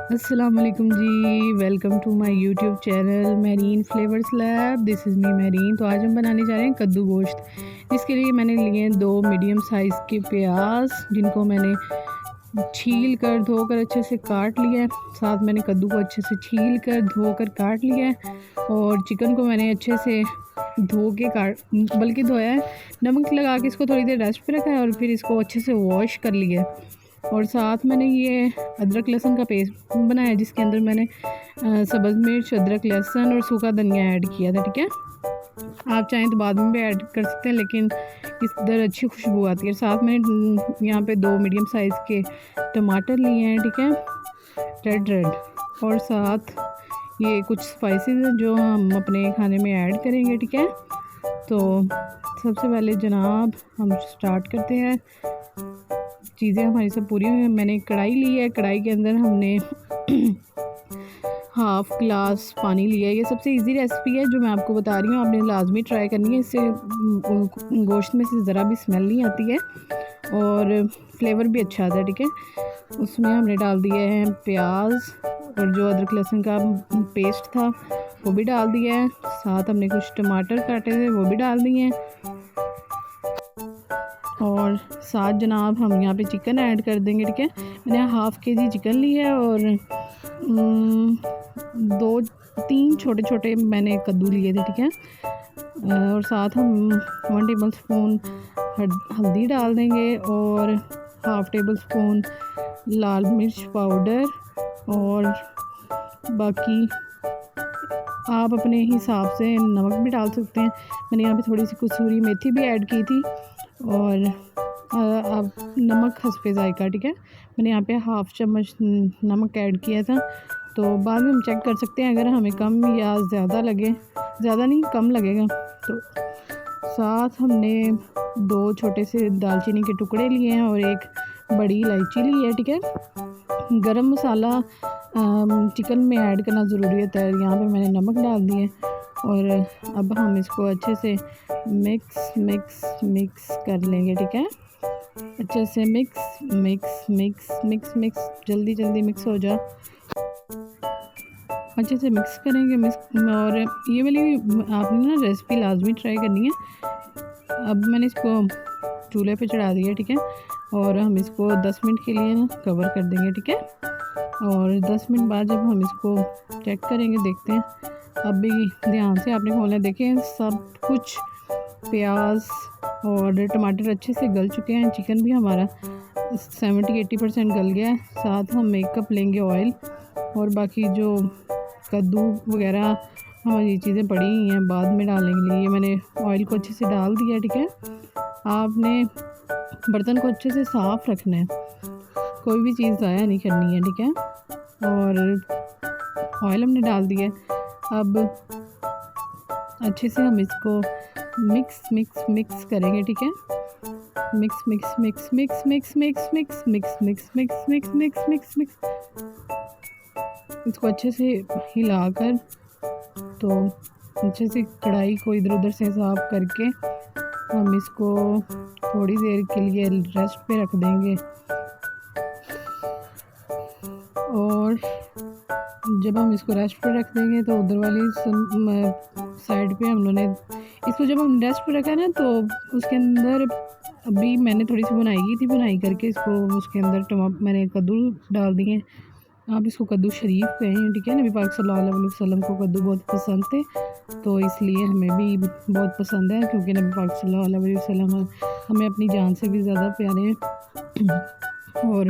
अस्सलाम वालेकुम जी, welcome to my YouTube channel Mareen flavours lab. This is me Mareen. तो आज हम बनाने जा रहे हैं कद्दू गोश्त। इसके लिए मैंने लिए हैं 2 मीडियम साइज़ के प्याज, जिनको मैंने छील कर धोकर अच्छे से काट लिया है। साथ मैंने कद्दू को अच्छे से छील कर धोकर काट लिया है और चिकन को मैंने अच्छे से धो के बल्कि धोया है, नमक लगा के इसको थोड़ी देर रेस्ट पे रखा है और फिर इसको अच्छे से वॉश कर लिया है। और साथ मैंने ये अदरक लहसुन का पेस्ट बनाया, जिसके अंदर मैंने सब्ज़ मिर्च, अदरक लहसुन और सूखा धनिया ऐड किया था। ठीक है, आप चाहें तो बाद में भी ऐड कर सकते हैं, लेकिन इस दर अच्छी खुशबू आती है। साथ मैंने यहाँ पे 2 मीडियम साइज़ के टमाटर लिए हैं। ठीक है, रेड और साथ ये कुछ स्पाइसेस हैं जो हम अपने खाने में ऐड करेंगे। ठीक है, तो सबसे पहले जनाब हम स्टार्ट करते हैं। चीज़ें हमारी सब पूरी हुई हैं। मैंने एक कढ़ाई ली है, कढ़ाई के अंदर हमने हाफ़ गिलास पानी लिया है। ये सबसे इजी रेसिपी है जो मैं आपको बता रही हूँ, आपने लाजमी ट्राई करनी है। इससे गोश्त में से ज़रा भी स्मेल नहीं आती है और फ्लेवर भी अच्छा आता है। ठीक है, उसमें हमने डाल दिए हैं प्याज और जो अदरक लहसुन का पेस्ट था वो भी डाल दिया है। साथ हमने कुछ टमाटर काटे थे वो भी डाल दिए हैं और साथ जनाब हम यहाँ पे चिकन ऐड कर देंगे। ठीक है, मैंने हाफ़ केजी चिकन लिया है और 2-3 छोटे छोटे मैंने कद्दू लिए थे। ठीक है, और साथ हम 1 टेबल स्पून हल्दी डाल देंगे और हाफ़ टेबल स्पून लाल मिर्च पाउडर और बाकी आप अपने हिसाब से नमक भी डाल सकते हैं। मैंने यहाँ पे थोड़ी सी कसूरी मेथी भी ऐड की थी और आप नमक हस्बे ज़ायका। ठीक है, मैंने यहाँ पे हाफ़ चम्मच नमक ऐड किया था, तो बाद में हम चेक कर सकते हैं अगर हमें कम या ज़्यादा लगे। ज़्यादा नहीं, कम लगेगा। तो साथ हमने 2 छोटे से दालचीनी के टुकड़े लिए हैं और एक बड़ी इलायची ली है। ठीक है, गरम मसाला चिकन में ऐड करना ज़रूरी होता है। यहाँ पे मैंने नमक डाल दिए और अब हम इसको अच्छे से मिक्स कर लेंगे। ठीक है, अच्छे से मिक्स जल्दी मिक्स हो जाए। अच्छे से मिक्स करेंगे और ये वाली आपने ना रेसिपी लाजमी ट्राई करनी है। अब मैंने इसको चूल्हे पे चढ़ा दिया। ठीक है, और हम इसको 10 मिनट के लिए ना कवर कर देंगे। ठीक है, और 10 मिनट बाद जब हम इसको चेक करेंगे, देखते हैं। अब भी ध्यान से आपने खोलना, देखें सब कुछ प्याज और टमाटर अच्छे से गल चुके हैं। चिकन भी हमारा 70-80% गल गया है। साथ हम 1 कप लेंगे ऑयल और बाकी जो कद्दू वगैरह हमारी चीज़ें पड़ी हुई हैं बाद में डालने के लिए, ये मैंने ऑयल को अच्छे से डाल दिया। ठीक है, आपने बर्तन को अच्छे से साफ़ रखना है, कोई भी चीज़ ज़ाया नहीं करनी है। ठीक है, और ऑयल हमने डाल दिया। अब अच्छे से हम इसको मिक्स करेंगे। ठीक है, मिक्स इसको अच्छे से हिलाकर, तो अच्छे से कढ़ाई को इधर उधर से साफ करके हम इसको थोड़ी देर के लिए रेस्ट पे रख देंगे। और जब हम इसको रेस्ट पे रख देंगे तो उधर वाली साइड पे हम लोगों ने इसको जब हम रेस्ट पे रखा ना, तो उसके अंदर अभी मैंने थोड़ी सी बुनाई की थी। बुनाई करके इसको उसके अंदर मैंने कद्दू डाल दिए। आप इसको कद्दू शरीफ कहें। ठीक है, नबी पाक सल्लल्लाहु अलैहि वसल्लम को कद्दू बहुत पसंद थे, तो इसलिए हमें भी बहुत पसंद है, क्योंकि नबी पाक सल्लल्लाहु अलैहि वसल्लम हमें अपनी जान से भी ज़्यादा प्यारे हैं। और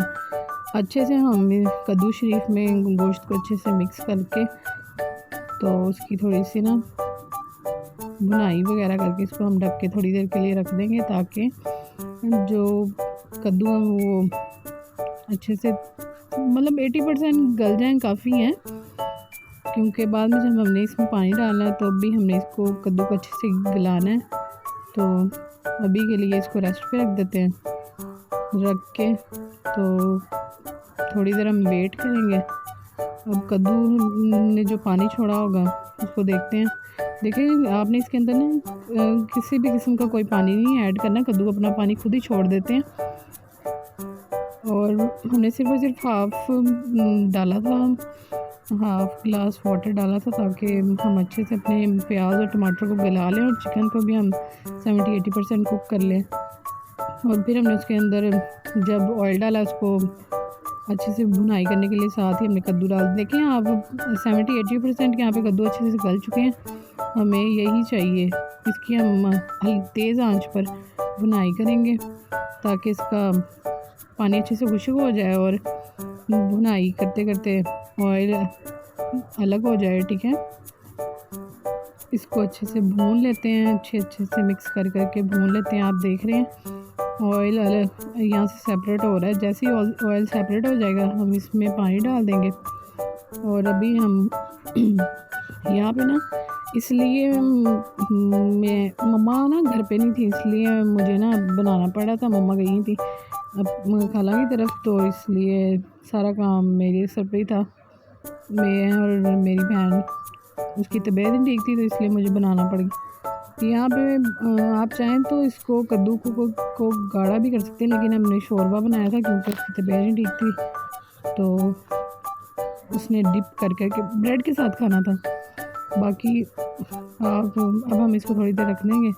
अच्छे से हम कद्दू शरीफ में गोश्त को अच्छे से मिक्स करके, तो उसकी थोड़ी सी ना बुनाई वगैरह करके इसको हम ढक के थोड़ी देर के लिए रख देंगे, ताकि जो कद्दू है वो अच्छे से मतलब 80% गल जाएँ, काफ़ी हैं। क्योंकि बाद में जब हमने इसमें पानी डालना है तो भी हमने इसको कद्दू को अच्छे से गलाना है। तो अभी के लिए इसको रेस्ट पे रख देते हैं। रख के तो थोड़ी देर हम वेट करेंगे। अब कद्दू ने जो पानी छोड़ा होगा उसको देखते हैं। देखिए, आपने इसके अंदर ना किसी भी किस्म का कोई पानी नहीं ऐड करना, कद्दू अपना पानी खुद ही छोड़ देते हैं। और हमने सिर्फ और सिर्फ हाफ़ डाला था, हाफ़ ग्लास वाटर डाला था ताकि हम अच्छे से अपने प्याज और टमाटर को गला लें और चिकन को भी हम 70-80% कुक कर लें। और फिर हमने उसके अंदर जब ऑयल डाला उसको अच्छे से भुनाई करने के लिए साथ ही हमने कद्दू डाल देखें आप 70-80% यहाँ पे कद्दू अच्छे से गल चुके हैं। हमें यही चाहिए, इसकी हम तेज़ आंच पर भुनाई करेंगे ताकि इसका पानी अच्छे से खुश्क हो जाए और भुनाई करते करते ऑयल अलग हो जाए। ठीक है, इसको अच्छे से भून लेते हैं, अच्छे से मिक्स कर करके भून लेते हैं। आप देख रहे हैं ऑयल अलग यहाँ से सेपरेट हो रहा है। जैसे ही ऑयल सेपरेट हो जाएगा हम इसमें पानी डाल देंगे। और अभी हम यहाँ पे ना, इसलिए मैं मम्मा ना घर पे नहीं थी, इसलिए मुझे ना बनाना पड़ा था, मम्मा गई थी अब खाला की तरफ, तो इसलिए सारा काम मेरे सर पे ही था। मैं और मेरी बहन, उसकी तबीयत नहीं ठीक थी तो इसलिए मुझे बनाना पड़ गया। यहाँ पे आप चाहें तो इसको कद्दू को गाढ़ा भी कर सकते हैं, लेकिन हमने शोरबा बनाया था क्योंकि उसकी तबीयत नहीं ठीक थी, तो उसने डिप कर करके ब्रेड के साथ खाना था। बाकी आप अब हम इसको थोड़ी देर रख देंगे।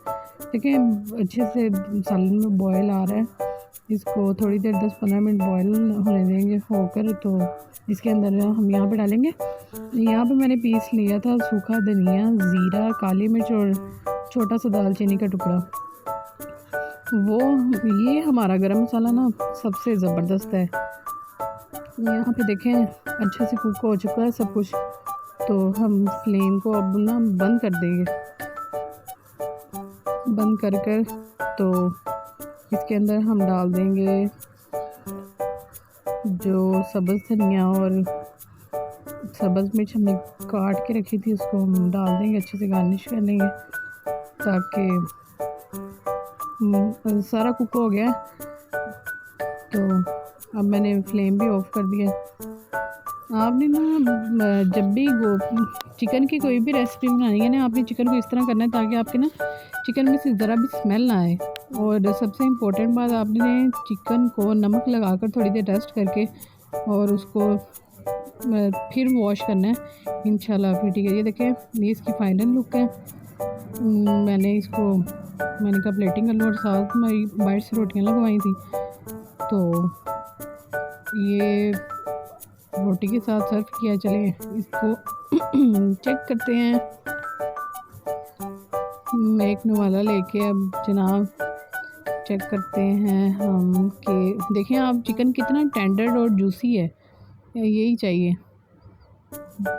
देखिए अच्छे से सालन में बॉयल आ रहा है, इसको थोड़ी देर 10-15 मिनट बॉयल होने देंगे होकर। तो इसके अंदर हम यहाँ पे डालेंगे, यहाँ पे मैंने पीस लिया था सूखा धनिया, ज़ीरा, काली मिर्च और छोटा सा दालचीनी का टुकड़ा। ये हमारा गरम मसाला ना सबसे ज़बरदस्त है। यहाँ पे देखें अच्छे से कुक हो चुका है सब कुछ, तो हम फ्लेम को अब ना बंद कर देंगे। बंद कर तो इसके अंदर हम डाल देंगे जो सब्ज़ धनिया और सब्ज़ मिर्च हमने काट के रखी थी, उसको हम डाल देंगे, अच्छे से गार्निश कर लेंगे ताकि सारा कुक हो गया। तो अब मैंने फ्लेम भी ऑफ कर दिया। आपने ना जब भी चिकन की कोई भी रेसिपी बनानी है ना, आपने चिकन को इस तरह करना है ताकि आपके ना चिकन में से ज़रा भी स्मेल ना आए। और सबसे इम्पोर्टेंट बात, आपने चिकन को नमक लगाकर थोड़ी देर रेस्ट करके और उसको फिर वॉश करना है इंशाल्लाह। फिर ठीक है, ये देखें ये इसकी फाइनल लुक है। मैंने कहा प्लेटिंग कर लूँ, और साथ मेरी बाइट से रोटियाँ लगवाई थी, तो ये रोटी के साथ सर्व किया। चले इसको चेक करते हैं। मैं एक नवाला लेके अब जनाब चेक करते हैं हम कि देखें आप चिकन कितना टेंडर और जूसी है, यही चाहिए।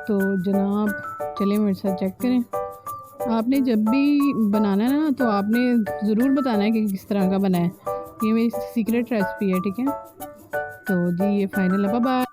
तो जनाब चले मेरे साथ चेक करें। आपने जब भी बनाना है ना, तो आपने ज़रूर बताना है कि किस तरह का बना है। ये मेरी सीक्रेट रेसिपी है, ठीक है। तो जी ये फाइनल है, बाय बाय।